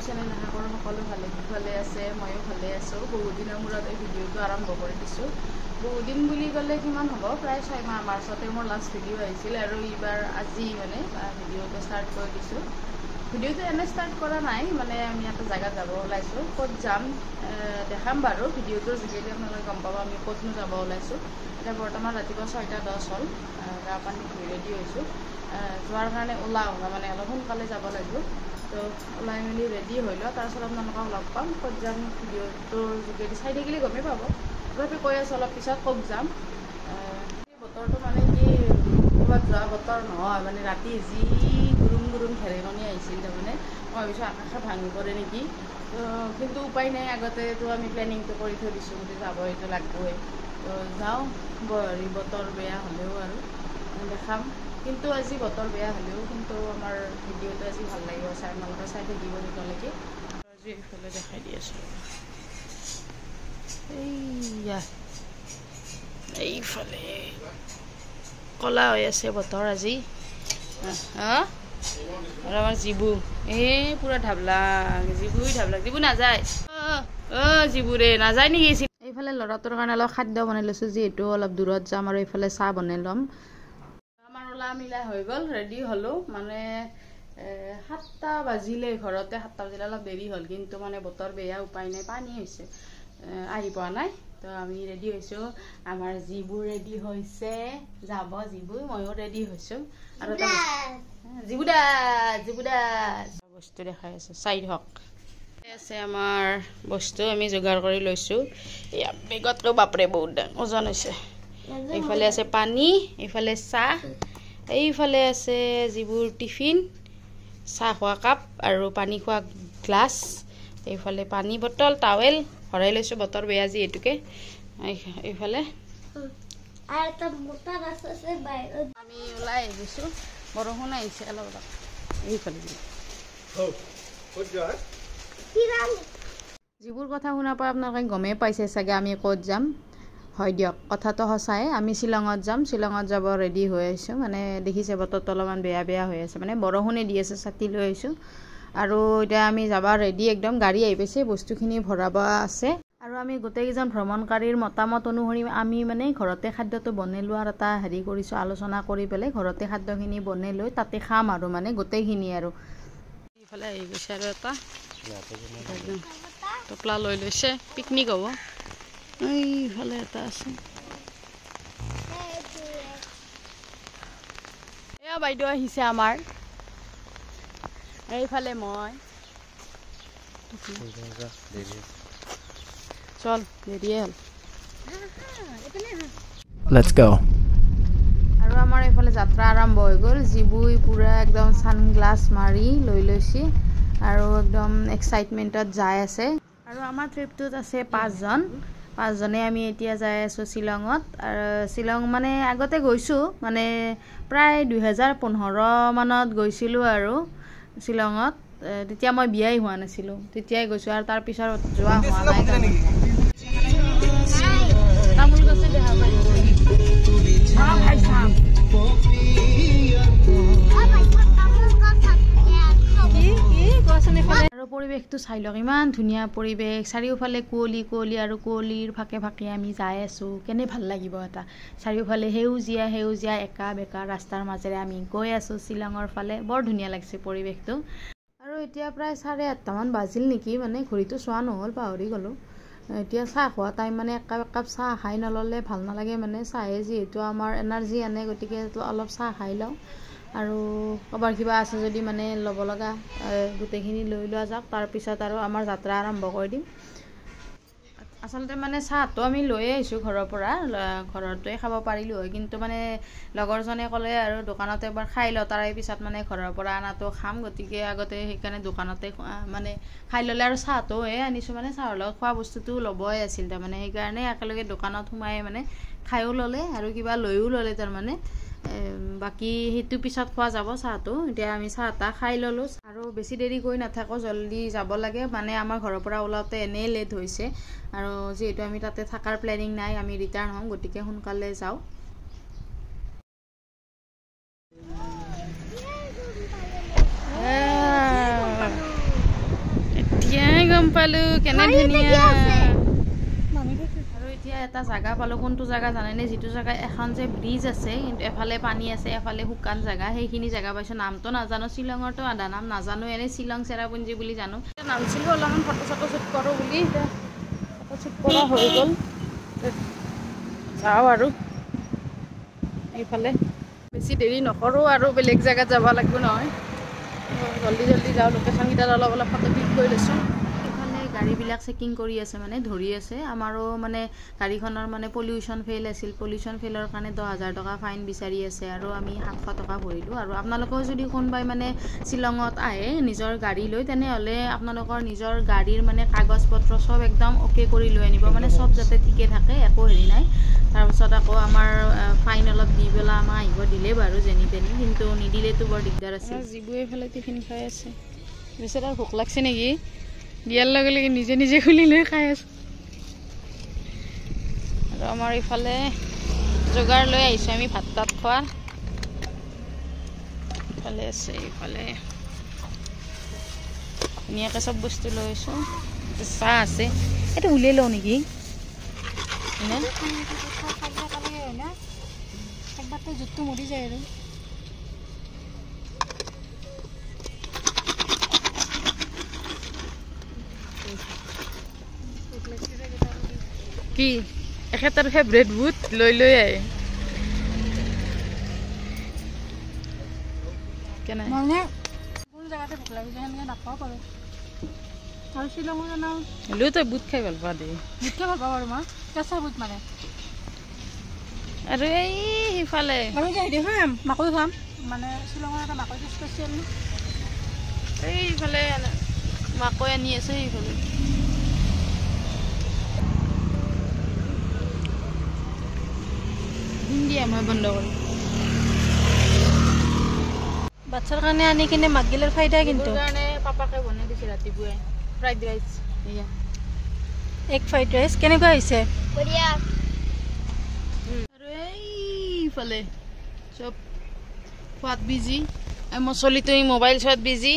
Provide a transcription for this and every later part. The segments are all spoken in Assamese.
চেনেল দেখা কৰোঁ সকলো ভালে আছে ময়ো ভালে আছোঁ বহুত দিনৰ মূৰত এই ভিডিঅ'টো আৰম্ভ কৰি দিছোঁ বহুত দিন বুলি ক'লে কিমান হ'ব প্ৰায় 6 মাহ মাৰ্চতে মোৰ লাষ্ট ভিডিঅ' আহিছিল আৰু এইবাৰ আজি মানে ভিডিঅ'টো ষ্টাৰ্ট কৰি দিছোঁ ভিডিঅ'টো এনে ষ্টাৰ্ট কৰা নাই মানে আমি এটা জেগাত যাব ওলাইছোঁ ক'ত যাম দেখাম বাৰু ভিডিঅ'টোৰ যোগেদি আপোনালোকে গম পাব আমি ক'তনো যাব ওলাইছোঁ এতিয়া বৰ্তমান ৰাতিপুৱা 6:10 হ'ল গা পানী ধুই ৰেডি হৈছোঁ যোৱাৰ কাৰণে ওলাওঁ মানে অলপ সোনকালে যাব লাগিব তো ওলাই মেলি ৰেডি হৈ লওঁ তাৰপিছত আপোনালোকক লগ পাম ক'ত যাম ভিডিঅ'টোৰ যোগেদি চাই থাকিলে গমেই পাব তথাপি কৈ আছোঁ অলপ পিছত ক'ত যাম বতৰটো মানে কি ক'ৰবাত যোৱা বতৰ নহয় মানে ৰাতি যি গুৰুম ঢেৰেকনি আহিছিল তাৰমানে মই ভাবিছোঁ আকাশে ভাঙি পৰে নেকি তো কিন্তু উপায় নাই আগতেতো আমি প্লেনিংটো কৰি থৈ দিছোঁ গতিকে যাব এইটো লাগিবই তো যাওঁ বতৰ বেয়া হ'লেও আৰু দেখাম কিন্তু আজি বতৰ বেয়া হ'লেও কিন্তু আমাৰ ভিডিঅ'টো আজি ভাল লাগিব চাই আপোনালোকে চাই থাকিব তেতিয়ালৈকে আজি এইফালে দেখাই দি আছোঁ এইফালে ক'লা হৈ আছে বতৰ আজি আৰু আমাৰ জিবু পুৰা ঢাবলা জিবু নাযায় জিবুৰে নাযায় নেকি এইফালে ল'ৰাটোৰ কাৰণে অলপ খাদ্য বনাই লৈছোঁ যিহেতু অলপ দূৰত যাম আৰু এইফালে চাহ বনাই ল'ম আমাৰ ওলা মিলা হৈ গ'ল ৰেডি হ'লোঁ মানে 7টা বাজিলে ঘৰতে 7টা বাজিলে অলপ দেৰি হ'ল কিন্তু মানে বতৰ বেয়া উপায় নাই পানী হৈছে আহি পোৱা নাই তো আমি ৰেডি হৈছোঁ আমাৰ জিবু ৰেডি হৈছে যাব জিবু ময়ো ৰেডি হৈছোঁ আৰু জিবুদা বস্তু দেখাই আছে চাই হওক আছে আমাৰ বস্তু আমি যোগাৰ কৰি লৈছোঁ এয়া বেগতকৈ বাপৰে বহুত ওজন হৈছে এইফালে আছে পানী এইফালে চাহ এইফালে আছে যিবোৰ টিফিন চাহ খোৱা কাপ আৰু পানী খোৱা গ্লাছ এইফালে পানী বটল টাৱেল ভৰাই লৈছোঁ বতৰ বেয়া যিহেতুকে এইফালে আমি ওলাই আহিছোঁ বৰষুণ আহিছে অলপ এইফালে যিবোৰ কথা শুনা পাই আপোনালোকে গমেই পাইছে চাগে আমি ক'ত যাম হয় দিয়ক কথাটো সঁচাই আমি শ্বিলঙত যাম শ্বিলঙত যাব ৰেডি হৈ আহিছোঁ মানে দেখিছে বতৰটো অলপমান বেয়া হৈ আছে মানে বৰষুণে দি আছে ছাতি লৈ আহিছোঁ আৰু এতিয়া আমি যাব ৰেডি একদম গাড়ী আহি পাইছে বস্তুখিনি ভৰাব আছে আৰু আমি গোটেইকেইজন ভ্ৰমণকাৰীৰ মতামত অনুসৰি আমি মানে ঘৰতে খাদ্যটো বনাই লোৱাৰ এটা হেৰি কৰিছোঁ আলোচনা কৰি পেলাই ঘৰতে খাদ্যখিনি বনাই লৈ তাতে খাম আৰু মানে গোটেইখিনি আৰু এইফালে আহি গৈছে আৰু এটা টপলা লৈ লৈছে পিকনিক হ'ব এইফালে এটা আছে এয়া বাইদেউ আহিছে আমাৰ এইফালে মই চল দেৰিয়ে হ'ল Let's go. আৰু আমাৰ এইফালে যাত্ৰা আৰম্ভ হৈ গ'ল জিবুই পুৰা একদম ছানগ্লাছ মাৰি লৈ লৈছে আৰু একদম এক্সাইটমেণ্টত যাই আছে আৰু আমাৰ ট্ৰিপটোত আছে 5জনে আমি এতিয়া যাই আছোঁ শ্বিলঙত আৰু শ্বিলং মানে আগতে গৈছোঁ মানে প্ৰায় 2015 মানত গৈছিলোঁ আৰু শ্বিলঙত তেতিয়া মই বিয়াই হোৱা নাছিলোঁ তেতিয়াই গৈছোঁ আৰু তাৰপিছত যোৱা হোৱা নাই তামোল গছে দেখা পাইছোঁ আৰু পৰিৱেশটো চাই লওক ইমান ধুনীয়া পৰিৱেশ চাৰিওফালে কুঁৱলী আৰু কুঁৱলীৰ ফাকে ফাকে আমি যাই আছোঁ কেনে ভাল লাগিব এটা চাৰিওফালে সেউজীয়া একা বেকা ৰাস্তাৰ মাজেৰে আমি গৈ আছোঁ শ্বিলঙৰ ফালে বৰ ধুনীয়া লাগিছে পৰিৱেশটো আৰু এতিয়া প্ৰায় 8:30 মান বাজিল নেকি মানে ঘড়ীটো চোৱা নহ'ল পাহৰি গ'লোঁ এতিয়া চাহ খোৱা টাইম মানে একাপ চাহ খাই নল'লে ভাল নালাগে মানে চাহে যিহেতু আমাৰ এনাৰ্জি আনে গতিকে অলপ চাহ খাই লওঁ আৰু ক'ৰবাৰ কিবা আছে যদি মানে ল'ব লগা গোটেইখিনি লৈ লোৱা যাওক তাৰপিছত আৰু আমাৰ যাত্ৰা আৰম্ভ কৰি দিম আচলতে মানে চাহটো আমি লৈয়ে আহিছোঁ ঘৰৰ পৰা ঘৰতে খাব পাৰিলোঁ হয় কিন্তু মানে লগৰজনে ক'লে আৰু দোকানতে এবাৰ খাই লওঁ তাৰে পিছত মানে ঘৰৰ পৰা অনাটো খাম গতিকে আগতে সেইকাৰণে দোকানতে মানে খাই ল'লে আৰু চাহটোহে আনিছোঁ মানে চাহৰ লগত খোৱা বস্তুটো ল'বই আছিল তাৰমানে সেইকাৰণে একেলগে দোকানত সোমাই মানে খায়ো ল'লে আৰু কিবা লৈও ল'লে তাৰমানে বাকি সেইটো পিছত খোৱা যাব চাহটো এতিয়া আমি চাহ তা খাই ল'লোঁ আৰু বেছি দেৰি গৈ নাথাকোঁ জলদি যাব লাগে মানে আমাৰ ঘৰৰ পৰা ওলাওঁতে এনেই লেট হৈছে আৰু যিহেতু আমি তাতে থকাৰ প্লেনিং নাই আমি ৰিটাৰ্ণ হ'ম গতিকে সোনকালে যাওঁ গম পালো কেনে ধুনীয়া আৰু এতিয়া এটা জায়গা পালো কোনটো জায়গা জানেনে যেটো জায়গা এখন যে ব্ৰিজ আছে কিন্তু এফালে পানী আছে এফালে শুকান জায়গা সেইখিনি জায়গা পাইছো নামটো নাজানো শ্বিলঙৰটো আধা নাম নাজানো এনে শ্বিলং চেৰাপুঞ্জী বুলি জানো নামছিল অলপমান ফটো চটো শ্বুট কৰো বুলি ফটো শ্বুট কৰা হৈ গ'ল যাওঁ আৰু এইফালে বেছি দেৰি নকৰোঁ আৰু বেলেগ জায়গাত যাব লাগিব নহয় জলদি জলদি যাওঁ লোকেশ্যনকেইটাত অলপ অলপ ফটো ক্লিক কৰি লৈছোঁ এইফালে গাড়ীবিলাক চেকিং কৰি আছে মানে ধৰি আছে আমাৰো মানে গাড়ীখনৰ মানে পলিউশ্যন ফেইল আছিল পলিউশ্যন ফেইলৰ কাৰণে 10,000 টকা ফাইন বিচাৰি আছে আৰু আমি 700 টকা ভৰিলোঁ আৰু আপোনালোকেও যদি কোনোবাই মানে শ্বিলঙত আহে নিজৰ গাড়ী লৈ তেনেহ'লে আপোনালোকৰ নিজৰ গাড়ীৰ মানে কাগজ পত্ৰ চব একদম অ'কে কৰি লৈ আনিব মানে চব যাতে ঠিকে থাকে একো হেৰি নাই তাৰপিছত আকৌ আমাৰ ফাইন অলপ দি পেলাই আমাক আহিব দিলে বাৰু যেনি তেনি কিন্তু নিদিলেতো বৰ দিগদাৰ আছে যিবোৰ এইফালে টিফিন খাই আছে পিছত আৰু ভোক লাগছে নেকি দিয়াৰ লগে লগে নিজে নিজে খুলি লৈ খাই আছে আৰু আমাৰ ইফালে যোগাৰ লৈ আহিছোঁ আমি ভাত তাত খোৱা ইফালে আছে ইফালে ধুনীয়াকৈ চব বস্তু লৈ আহিছোঁ চাহ আছে এইটো উলিয়াই লওঁ নেকি একবাৰটো জুতটো মৰি যায় আৰু কি এখেতৰ ফেভৰেট বুট লৈ লৈ আহে কেনে মানে কোন জায়গাতে ভোক লাগি যায় সেনেকৈ নাপাওঁ বাৰু আৰু শ্বিলঙত জানো হ'লেও তই বুট খাই ভাল পা দেই বুট খাই ভাল পাওঁ বাৰু মই কেঁচা বুট মানে আৰু এই সিফালে আমি যাই দিওঁ খাম মাকৈ খাম মানে শ্বিলঙৰ এটা মাকৈটো স্পেচিয়েল এইফালে মাকৈ আনি আছে সেইফালে দিয়া মই বন্ধ কৰি বাচ্চাৰ কাৰণে আনি কিনে মাকগিলাৰ ফাইদা কিন্তু কাৰণে পাপাকে বনাই দিছে ৰাতিপুৱাই ফ্ৰাইড ৰাইচ এয়া এগ ফ্ৰাইড ৰাইচ কেনেকুৱা হৈছে বঢ়িয়া আৰু এইফালে চব খোৱাত বিজি মই চলিটো মোবাইল চোৱাত বিজি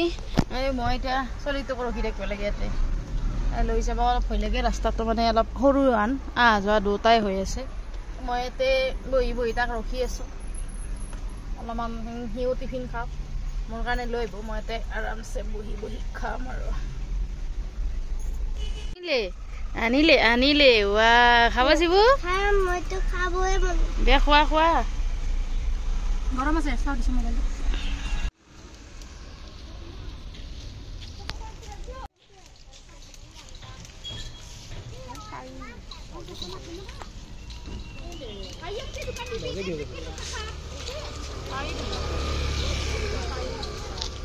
মই এতিয়া চলিটোক ৰখি থাকিব লাগে ইয়াতে লৈ যাব অলপ ভয় লাগে ৰাস্তাটো মানে অলপ সৰু আন অহা যোৱা দুটাই হৈ আছে মই ইয়াতে বহি বহি তাক ৰখি আছোঁ অলপমান সিও টিফিন খাওক মোৰ কাৰণে লৈ আহিব মই ইয়াতে আৰামছে বহি বহি খাম আৰু আনিলে আনিলে ৱা খাব যিবু দে খোৱা খোৱা গৰম আছে চাওঁ দিছোঁ মোবাইলটো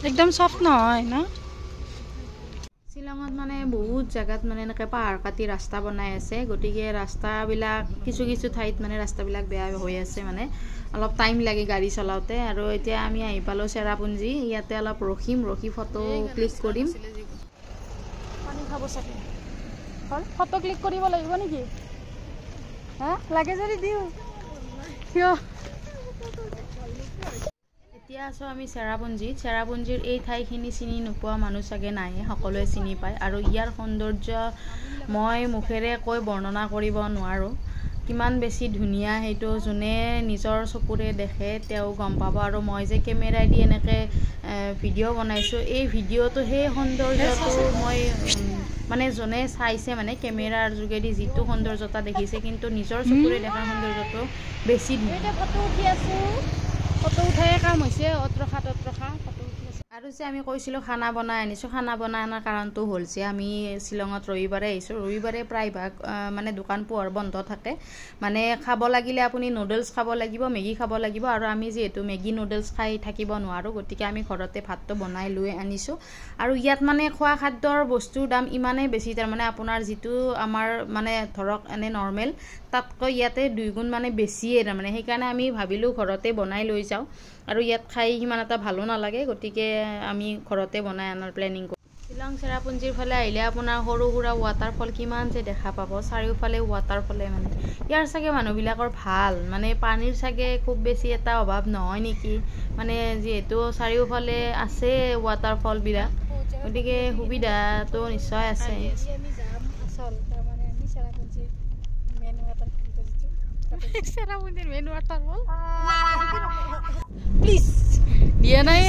একদম সফট নহয় না শ্বিলঙত মানে বহুত জায়গাত মানে এনেকৈ পাহাৰ কাটি ৰাস্তা বনাই আছে গতিকে ৰাস্তাবিলাক কিছু কিছু ঠাইত মানে ৰাস্তাবিলাক বেয়া হৈ আছে মানে অলপ টাইম লাগে গাড়ী চলাওঁতে আৰু এতিয়া আমি আহি পালোঁ চেৰাপুঞ্জী ইয়াতে অলপ ৰখি ফটো ক্লিক কৰিম পানী খাব চাগে ফটো ক্লিক কৰিব লাগিব নেকি হা লাগে যদি দিওঁ কিয় এতিয়া আছোঁ আমি চেৰাপুঞ্জীৰ এই ঠাইখিনি চিনি নোপোৱা মানুহ চাগে নাই সকলোৱে চিনি পায় আৰু ইয়াৰ সৌন্দৰ্য মই মুখেৰে কৈ বৰ্ণনা কৰিব নোৱাৰোঁ কিমান বেছি ধুনীয়া সেইটো যোনে নিজৰ চকুৰে দেখে তেওঁ গম পাব আৰু মই যে কেমেৰাইদি এনেকৈ ভিডিঅ' বনাইছোঁ এই ভিডিঅ'টো সেই সৌন্দৰ্যটো মই মানে যোনে চাইছে মানে কেমেৰাৰ যোগেদি যিটো সৌন্দৰ্যতা দেখিছে কিন্তু নিজৰ চকুৰে দেখাৰ সৌন্দৰ্যটো বেছি ধুনীয়া ফটো উঠি আছোঁ ফটো উঠাই কাম হৈছে অত ৰখা ফটো উঠি আছে আৰু যে আমি কৈছিলোঁ খানা বনাই আনিছোঁ খানা বনাই অনাৰ কাৰণটো হ'ল যে আমি শ্বিলঙত ৰবিবাৰে আহিছোঁ ৰবিবাৰে প্ৰায়ভাগ মানে দোকান পোহাৰ বন্ধ থাকে মানে খাব লাগিলে আপুনি নুডলছ খাব লাগিব মেগী খাব লাগিব আৰু আমি যিহেতু মেগী নুডলছ খাই থাকিব নোৱাৰোঁ গতিকে আমি ঘৰতে ভাতটো বনাই লৈ আনিছোঁ আৰু ইয়াত মানে খোৱা খাদ্যৰ বস্তুৰ দাম ইমানেই বেছি তাৰমানে আপোনাৰ যিটো আমাৰ মানে ধৰক এনে নৰ্মেল তাতকৈ ইয়াতে 2 গুণ মানে বেছিয়ে তাৰমানে সেইকাৰণে আমি ভাবিলোঁ ঘৰতে বনাই লৈ যাওঁ আৰু ইয়াত খাই সিমান এটা ভালো নালাগে গতিকে আমি ঘৰতে বনাই আনাৰ প্লেনিং কৰোঁ শ্বিলং চেৰাপুঞ্জীৰ ফালে আহিলে আপোনাৰ সৰু সুৰা ৱাটাৰফল কিমান যে দেখা পাব চাৰিওফালে ৱাটাৰফলে মানে ইয়াৰ চাগে মানুহবিলাকৰ ভাল মানে পানীৰ চাগে খুব বেছি এটা অভাৱ নহয় নেকি মানে যিহেতু চাৰিওফালে আছে ৱাটাৰফলবিলাক গতিকে সুবিধাটো নিশ্চয় আছে দিয়া নাই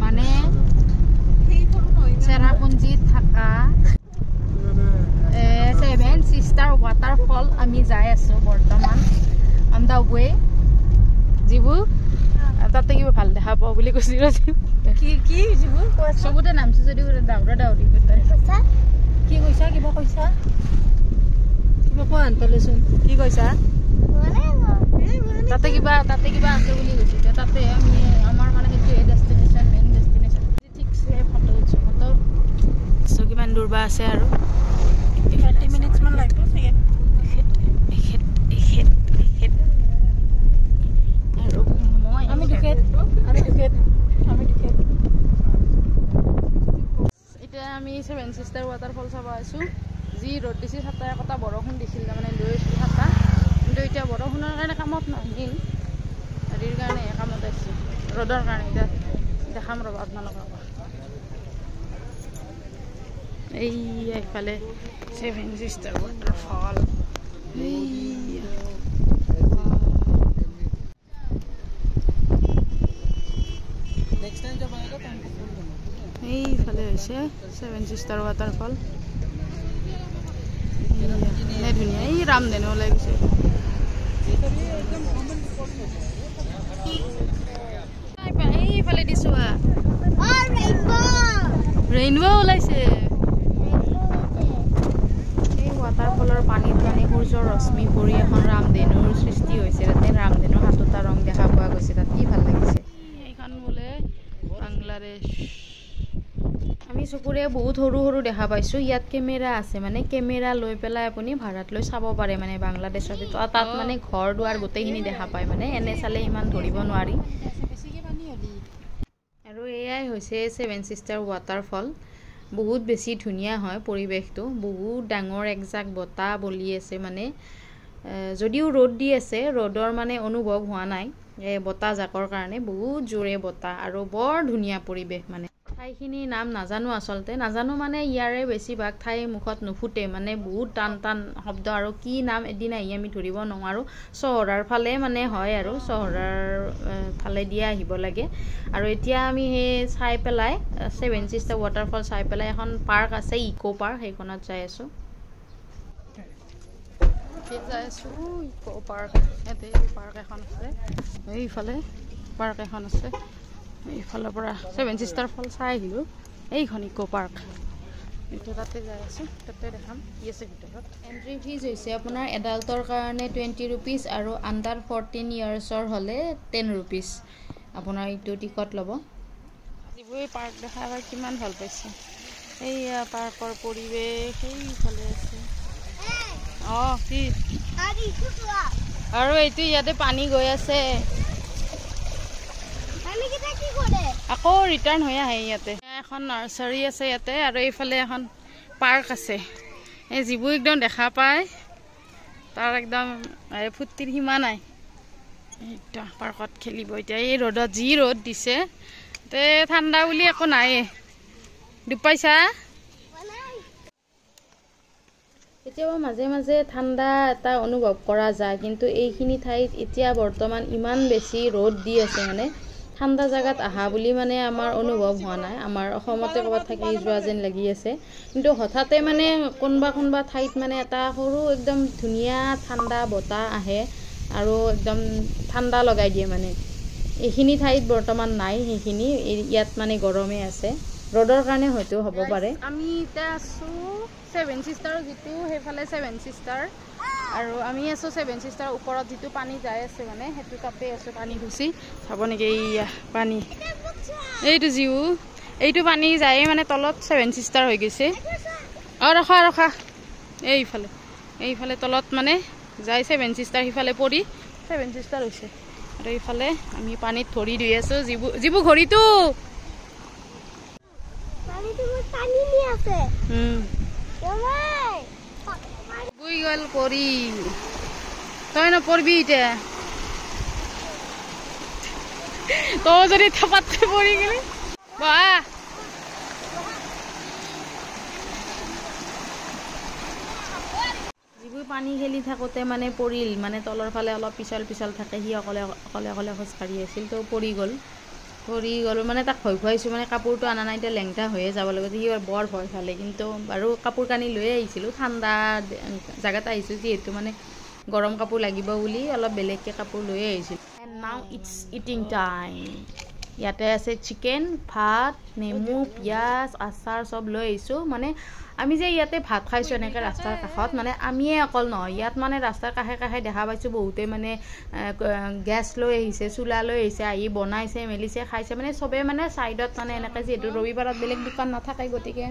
মানে চেৰাপুঞ্জীত থকা 7 Sister Waterfall আমি যাই আছো বৰ্তমান অন দা ৱে যিবু তাতে কিবা ভাল দেখা পাওঁ বুলি কৈছিল কি যিবু চবতে নামছো যদি দাউৰা দাউৰি কি কৈছা কিবা কৈছা কিবা কোৱা আনপালেচোন কি কৈছা তাতে কিবা আছে বুলি কৈছে তাতে আমি আমাৰ মানে সেইটো ডেষ্টিনেশ্যন মেইন ডেষ্টিনেশ্যন ঠিকছে ফটো উঠছো কিমান দূৰ বা আছে আৰু 30 মিনিটছ মান লাগিব চাগে আৰু মই আমি টিকেট এতিয়া আমি 7 Sister Waterfall চাব আছো যি ৰ'দ দিছিল সাতা একতা বৰষুণ দিছিল তাৰমানে লৈ আছিলো সাতা কিন্তু এতিয়া বৰষুণৰ কাৰণে কামত নাহিল হেৰিৰ কাৰণে কামত আহিছে ৰ'দৰ কাৰণে এতিয়া দেখাম ৰ'ব আপোনালোকক এই এইফালে 7 Sister Waterfall এইফালে হৈছে 7 Sister Waterfall ধুনীয়া এই ৰামধেনু ওলাই গৈছে এইফালে দিছো ৰেইনবো ওলাইছে এই ৱাটাৰফলৰ পানীত মানে সূৰ্যৰ ৰশ্মি পৰি এখন ৰামধেনুৰ সৃষ্টি হৈছে তাতে ৰামধেনুৰ হাতটা ৰং দেখা পোৱা গৈছে তাত কি ভাল লাগিছে এইখন বোলে বাংলাদেশ আমি চকুৰে বহুত সৰু সৰু দেখা পাইছো ইয়াত কেমেৰা আছে মানে কেমেৰা লৈ পেলাই আপুনি ভাড়াত লৈ চাব পাৰে মানে বাংলাদেশত তাত মানে ঘৰ দুৱাৰ গোটেইখিনি দেখা পায় মানে এনে চালে ইমান ধৰিব নোৱাৰি আৰু এয়াই হৈছে 7 Sister Waterfall বহুত বেছি ধুনীয়া হয় পৰিৱেশটো বহুত ডাঙৰ একজাক বতাহ বলি আছে মানে যদিও ৰ'দ দি আছে ৰ'দৰ মানে অনুভৱ হোৱা নাই বতাহ জাকৰ কাৰণে বহুত জোৰে বতাহ আৰু বৰ ধুনীয়া পৰিৱেশ মানে ঠাইখিনি নাম নাজানো আচলতে নাজানো মানে ইয়াৰে বেছিভাগ ঠাই মুখত নুফুটে মানে বহুত টান টান শব্দ আৰু কি নাম এদিন আহি আমি ধৰিব নোৱাৰো চহৰৰ ফালে মানে হয় আৰু চহৰৰ ফালে দিয়া আহিব লাগে আৰু এতিয়া আমি সেই চাই পেলাই 7 Sister Waterfall চাই পেলাই এখন পাৰ্ক আছে ইকো পাৰ্ক সেইখনত যাই আছো ইকো পাৰ্ক ইয়াতে পাৰ্ক এখন আছে এইফালে পাৰ্ক এখন আছে এইফালৰ পৰা 7 Sister Fall চাই আহিলোঁ এইখন ইকো পাৰ্ক এতিয়া তাতে যাই আছোঁ তাতে দেখাম কি আছে ভিতৰত এণ্ট্ৰি ফিজ হৈছে আপোনাৰ এডাল্টৰ কাৰণে 20 rupees আৰু আণ্ডাৰ 14 ইয়াৰ্ছৰ হ'লে 10 rupees আপোনাৰ এইটো টিকট ল'ব যিবোৰ পাৰ্ক দেখা পাই কিমান ভাল পাইছে এইয়া পাৰ্কৰ পৰিৱেশ সেইফালে আছে কি আৰু এইটো ইয়াতে পানী গৈ আছে আকৌ ৰিটাৰ্ণ হৈ আহে ইয়াতে এখন নাৰ্চাৰী আছে ইয়াতে আৰু এইফালে এখন পাৰ্ক আছে এই যিবোৰ একদম দেখা পায় তাৰ একদম ফুৰ্তিৰ সীমা নাই এইটা পাৰ্কত খেলিব এতিয়া এই ৰ'দত যি ৰ'দ দিছে তে ঠাণ্ডা বুলি একো নাই দুখ পাইছা কেতিয়াবা মাজে মাজে ঠাণ্ডা এটা অনুভৱ কৰা যায় কিন্তু এইখিনি ঠাইত এতিয়া বৰ্তমান ইমান বেছি ৰ'দ দি আছে মানে ঠাণ্ডা জায়গাত আহা বুলি মানে আমাৰ অনুভৱ হোৱা নাই আমাৰ অসমতে ক'ৰবাত থাকি যোৱা যেন লাগি আছে কিন্তু হঠাতে মানে কোনোবা ঠাইত মানে এটা সৰু একদম ধুনীয়া ঠাণ্ডা বতাহ আহে আৰু একদম ঠাণ্ডা লগাই দিয়ে মানে এইখিনি ঠাইত বৰ্তমান নাই সেইখিনি ইয়াত মানে গৰমে আছে ৰ'দৰ কাৰণে হয়তো হ'ব পাৰে আমি এতিয়া আছোঁ 7 Sister যিটো সেইফালে 7 Sister আৰু আমি আছোঁ 7 Sister ওপৰত যিটো পানী যাই আছে মানে সেইটো তাতে আছোঁ পানী খুচি চাব নেকি এইয়া পানী এইটো জিও এইটো পানী যায় মানে তলত 7 Sister হৈ গৈছে ৰখা এইফালে তলত মানে যায় 7 Sister সিফালে পৰি 7 Sister হৈছে আৰু এইফালে আমি পানীত ধৰি দি আছোঁ যিবোৰ ঘড়ীটো বুই গল পৰি তই নপৰবি এতিয়া তো যদি থাপাতে পৰি গেলি বাহ যিবোৰ পানী খেলি থাকোঁতে মানে পৰিল মানে তলৰ ফালে অলপ পিছল পিছল থাকে সি অকলে অকলে অকলে খোজকাঢ়ি আছিল তো পৰি গ'ল মানে তাক ভয় খুৱাইছোঁ মানে কাপোৰটো অনা নাই এতিয়া লেংটা হৈয়ে যাব লাগে সি বৰ ভয় খালে কিন্তু বাৰু কাপোৰ কানি লৈয়ে আহিছিলোঁ ঠাণ্ডা জেগাত আহিছোঁ যিহেতু মানে গৰম কাপোৰ লাগিব বুলি অলপ বেলেগকৈ কাপোৰ লৈয়ে আহিছিলোঁ এণ্ড নাও ইটছ ইটিং টাইম ইয়াতে আছে চিকেন ভাত নেমু পিঁয়াজ আচাৰ চব লৈ আহিছোঁ মানে আমি যে ইয়াতে ভাত খাইছোঁ এনেকৈ ৰাস্তাৰ কাষত মানে আমিয়ে অকল নহয় ইয়াত মানে ৰাস্তাৰ কাষে কাষে দেখা পাইছোঁ বহুতে মানে গেছ লৈ আহিছে চোলা লৈ আহিছে আহি বনাইছে মেলিছে খাইছে মানে চবেই মানে ছাইডত মানে এনেকৈ যিহেতু ৰবিবাৰত বেলেগ দোকান নাথাকে গতিকে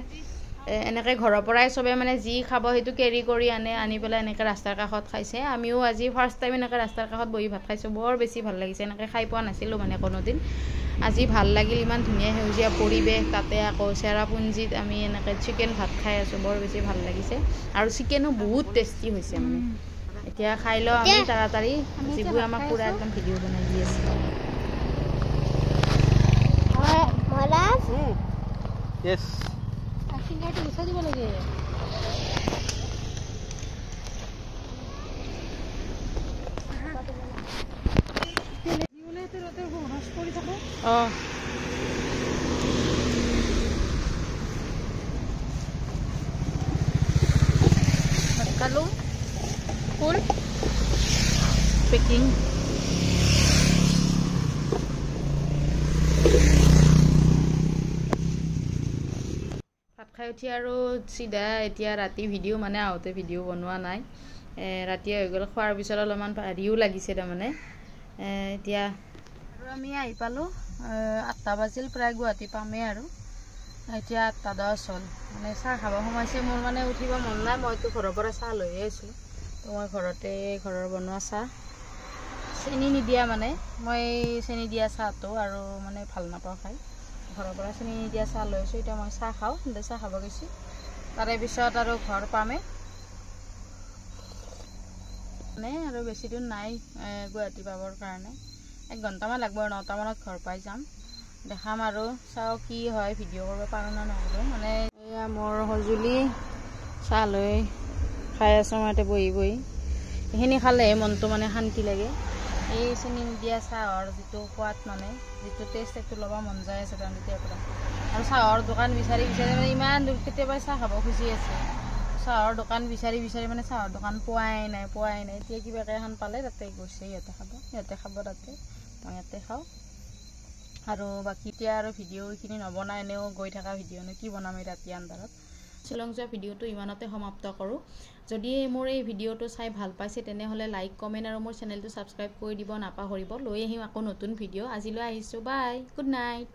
এনেকৈ ঘৰৰ পৰাই চবে মানে যি খাব সেইটো কেৰি কৰি আনি পেলাই এনেকৈ ৰাস্তাৰ কাষত খাইছে আমিও আজি ফাৰ্ষ্ট টাইম এনেকৈ ৰাস্তাৰ কাষত বহি ভাত খাইছোঁ বৰ বেছি ভাল লাগিছে এনেকৈ খাই পোৱা নাছিলোঁ মানে কোনোদিন আজি ভাল লাগিল ইমান ধুনীয়া সেউজীয়া পৰিৱেশ তাতে আকৌ চেৰাপুঞ্জীত আমি এনেকৈ চিকেন ভাত খাই আছোঁ বৰ বেছি ভাল লাগিছে আৰু চিকেনো বহুত টেষ্টি হৈছে মানে এতিয়া খাই লওঁ আমি তাড়াতাড়ি যিবোৰ আমাক পূৰা একদম ভিডিঅ' বনাই দি আছে Yes. সিংহাটো গুচাই দিব লাগে অঁ খালোঁ ফুল পেকিং খাই উঠি আৰু চিধা এতিয়া ৰাতি ভিডিঅ' মানে আহোঁতে ভিডিঅ' বনোৱা নাই ৰাতি হৈ গ'ল খোৱাৰ পিছত অলপমান হেৰিও লাগিছে তাৰমানে এতিয়া আৰু আমি আহি পালোঁ 8টা বাজিল প্ৰায় গুৱাহাটী পামেই আৰু এতিয়া 8:10 হ'ল মানে চাহ খাব সোমাইছে মোৰ মানে উঠিব মন নাই মইতো ঘৰৰ পৰা চাহ লৈয়ে আছোঁ তো মই ঘৰতে ঘৰৰ বনোৱা চাহ চেনি নিদিয়া মানে মই চেনি দিয়া চাহটো আৰু মানে ভাল নাপাওঁ খাই ঘৰৰ পৰা চেনি নিদিয়া চাহ লৈ আছোঁ এতিয়া মই চাহ খাওঁ কিন্তু চাহ খাব গৈছোঁ তাৰে পিছত আৰু ঘৰ পামেই মানে আৰু বেছি দূৰ নাই গুৱাহাটী পাবৰ কাৰণে 1 ঘণ্টামান লাগব 9টা মানত ঘৰ পাই যাম দেখাম আৰু চাওঁ কি হয় ভিডিঅ' কৰিব পাৰোঁ না নকৰোঁ মানে এয়া মোৰ সঁজুলি চাহ লৈ খাই আছোঁ মই ইয়াতে বহি এইখিনি খালেহে মনটো মানে শান্তি লাগে এই চেনি নিদিয়া চাহৰ যিটো সোৱাদ মানে যিটো টেষ্ট সেইটো ল'ব মন যায় আছে তাৰ তেতিয়াৰ পৰা আৰু চাহৰ দোকান বিচাৰি মানে ইমান দূৰ কেতিয়াবা চাহ খাব খুজি আছে চাহৰ দোকান বিচাৰি মানে চাহৰ দোকান পোৱাই নাই এতিয়া কিবাকৈ এখন পালে তাতে গৈছে সিহঁতে খাব তাতে মই ইয়াতে খাওঁ আৰু বাকী এতিয়া আৰু ভিডিঅ' এইখিনি নবনাই এনেও গৈ থকা ভিডিঅ'নো কি বনাম এই ৰাতি আন্ধাৰত শ্বিলং যোৱা ভিডিঅ'টো ইমানতে সমাপ্ত কৰোঁ যদি মোৰ এই ভিডিঅ'টো চাই ভাল পাইছে তেনেহ'লে লাইক কমেণ্ট আৰু মোৰ চেনেলটো ছাবস্ক্ৰাইব কৰি দিব নাপাহৰিব লৈ আহিম আকৌ নতুন ভিডিঅ' আজিলৈ আহিছোঁ বাই গুড নাইট